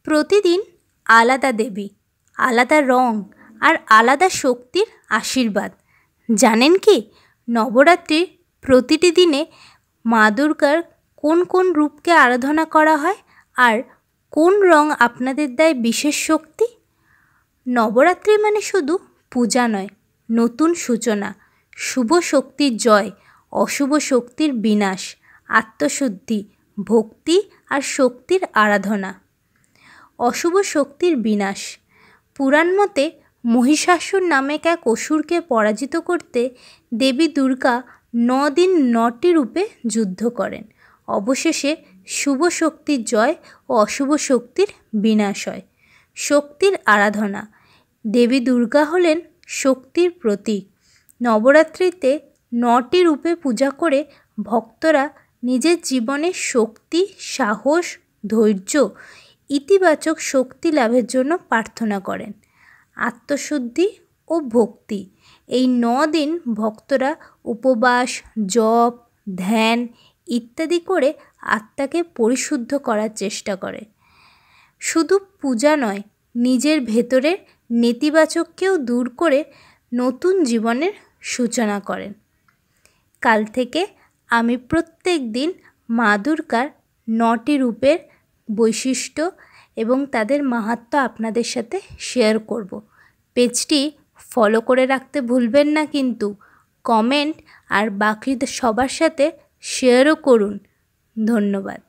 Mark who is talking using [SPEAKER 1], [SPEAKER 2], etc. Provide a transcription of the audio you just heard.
[SPEAKER 1] প্রতিদিন আলাদা দেবী, আলাদা রং আর আলাদা শক্তির আশীর্বাদ। জানেন কি নবরাত্রির প্রতিটি দিনে মা দুর্গার কোন কোন রূপকে আরাধনা করা হয় আর কোন রং আপনাদের দেয় বিশেষ শক্তি? নবরাত্রি মানে শুধু পূজা নয়, নতুন সূচনা, শুভ শক্তির জয়, অশুভ শক্তির বিনাশ, আত্মশুদ্ধি, ভক্তি আর শক্তির আরাধনা। অশুভ শক্তির বিনাশ। পুরাণ মতে মহিষাসুর নামক এক অসুরকে পরাজিত করতে দেবী দুর্গা 9 দিন 9টি রূপে যুদ্ধ করেন। অবশেষে শুভ শক্তির জয় ও অশুভ শক্তির বিনাশ হয়। শক্তির আরাধনা। দেবী দুর্গা হলেন শক্তির প্রতীক। নবরাত্রিতে 9টি রূপে পূজা করে ভক্তরা নিজের জীবনে শক্তি, সাহস, ধৈর্য, ইতিবাচক শক্তি লাভের জন্য প্রার্থনা করেন। আত্মশুদ্ধি ও ভক্তি। এই 9 দিন ভক্তরা উপবাস, জপ, ধ্যান ইত্যাদি করে আত্মাকে পরিশুদ্ধ করার চেষ্টা করে। শুধু পূজা নয়, নিজের ভেতরের নেতিবাচককেও দূর করে নতুন জীবনের সূচনা করেন। কাল থেকে আমি প্রত্যেক দিন মা দুর্গার 9টি রূপের বৈশিষ্ট্য এবং তাদের মাহাত্ম্য আপনাদের সাথে শেয়ার করব। পেজটি ফলো করে রাখতে ভুলবেন না কিন্তু। কমেন্ট আর বাকি সবার সাথে শেয়ারও করুন। ধন্যবাদ।